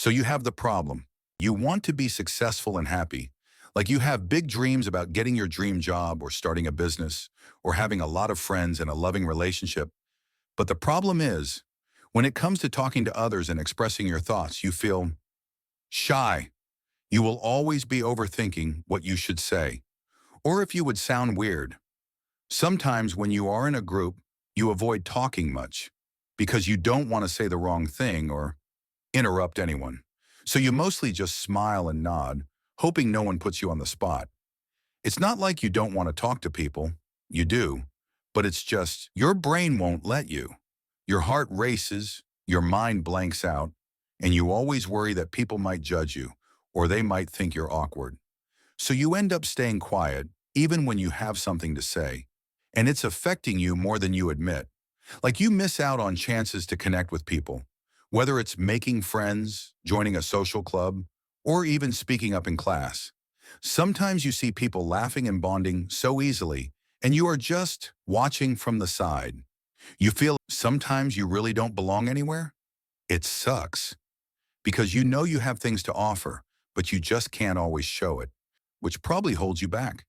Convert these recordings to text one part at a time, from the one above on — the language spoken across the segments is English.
So you have the problem. You want to be successful and happy. Like you have big dreams about getting your dream job or starting a business or having a lot of friends and a loving relationship. But the problem is, when it comes to talking to others and expressing your thoughts, you feel shy. You will always be overthinking what you should say, or if you would sound weird. Sometimes when you are in a group, you avoid talking much because you don't want to say the wrong thing or interrupt anyone. So you mostly just smile and nod, hoping no one puts you on the spot. It's not like you don't want to talk to people. You do. But it's just your brain won't let you. Your heart races, your mind blanks out, and you always worry that people might judge you or they might think you're awkward. So you end up staying quiet even when you have something to say. And it's affecting you more than you admit. Like you miss out on chances to connect with people, whether it's making friends, joining a social club, or even speaking up in class. Sometimes you see people laughing and bonding so easily, and you are just watching from the side. You feel sometimes you really don't belong anywhere? It sucks, because you know you have things to offer, but you just can't always show it, which probably holds you back.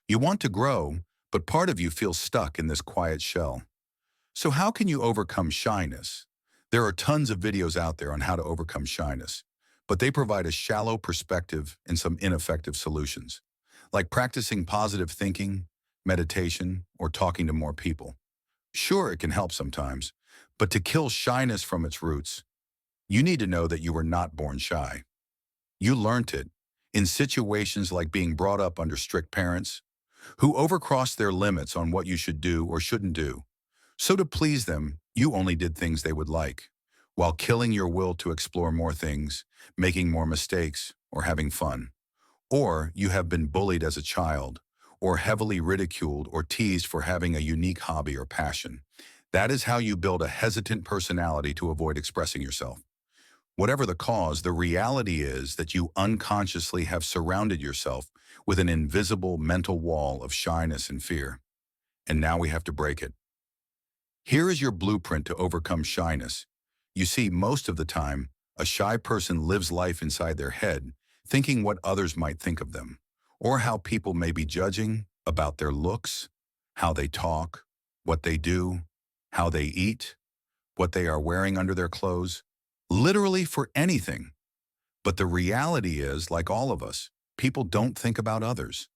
You want to grow, but part of you feels stuck in this quiet shell. So how can you overcome shyness? There are tons of videos out there on how to overcome shyness, but they provide a shallow perspective and some ineffective solutions, like practicing positive thinking, meditation, or talking to more people. Sure, it can help sometimes, but to kill shyness from its roots, you need to know that you were not born shy. You learned it in situations like being brought up under strict parents who overcrossed their limits on what you should do or shouldn't do. So to please them, you only did things they would like, while killing your will to explore more things, making more mistakes, or having fun. Or you have been bullied as a child, or heavily ridiculed or teased for having a unique hobby or passion. That is how you build a hesitant personality to avoid expressing yourself. Whatever the cause, the reality is that you unconsciously have surrounded yourself with an invisible mental wall of shyness and fear. And now we have to break it. Here is your blueprint to overcome shyness. You see, most of the time, a shy person lives life inside their head, thinking what others might think of them, or how people may be judging about their looks, how they talk, what they do, how they eat, what they are wearing under their clothes, literally for anything. But the reality is, like all of us, people don't think about others,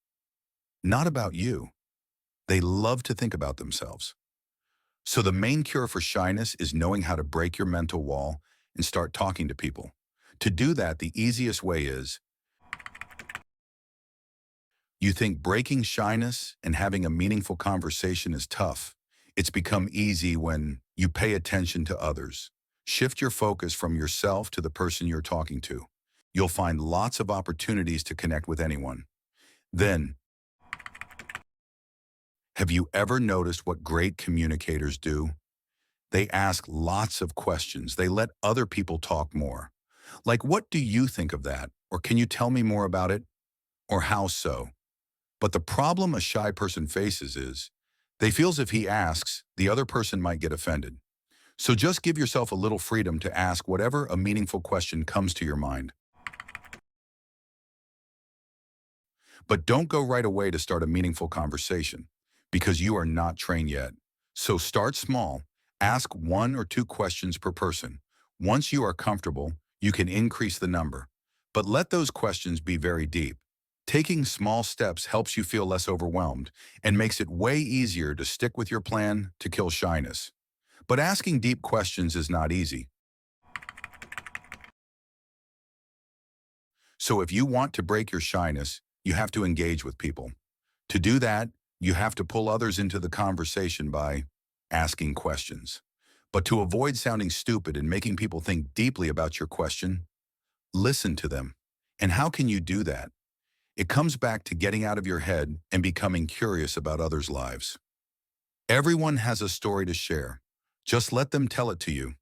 not about you. They love to think about themselves. So the main cure for shyness is knowing how to break your mental wall and start talking to people. To do that, the easiest way is you think breaking shyness and having a meaningful conversation is tough. It's become easy when you pay attention to others. Shift your focus from yourself to the person you're talking to. You'll find lots of opportunities to connect with anyone. Then, have you ever noticed what great communicators do? They ask lots of questions. They let other people talk more. Like, what do you think of that? Or can you tell me more about it? Or how so? But the problem a shy person faces is they feel as if he asks, the other person might get offended. So just give yourself a little freedom to ask whatever a meaningful question comes to your mind. But don't go right away to start a meaningful conversation because you are not trained yet. So start small. Ask one or two questions per person. Once you are comfortable, you can increase the number. But let those questions be very deep. Taking small steps helps you feel less overwhelmed and makes it way easier to stick with your plan to kill shyness. But asking deep questions is not easy. So if you want to break your shyness, you have to engage with people. To do that, you have to pull others into the conversation by asking questions. But to avoid sounding stupid and making people think deeply about your question, listen to them. And how can you do that? It comes back to getting out of your head and becoming curious about others' lives. Everyone has a story to share. Just let them tell it to you.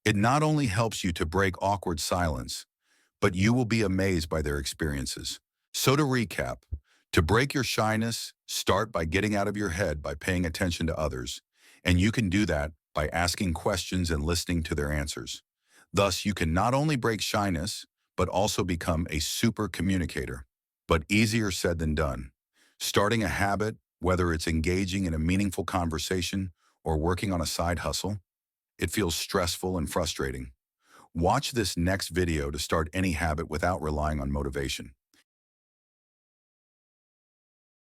It not only helps you to break awkward silence, but you will be amazed by their experiences. So to recap, to break your shyness, start by getting out of your head by paying attention to others. And you can do that by asking questions and listening to their answers. Thus, you can not only break shyness, but also become a super communicator. But easier said than done. Starting a habit, whether it's engaging in a meaningful conversation or working on a side hustle, it feels stressful and frustrating. Watch this next video to start any habit without relying on motivation.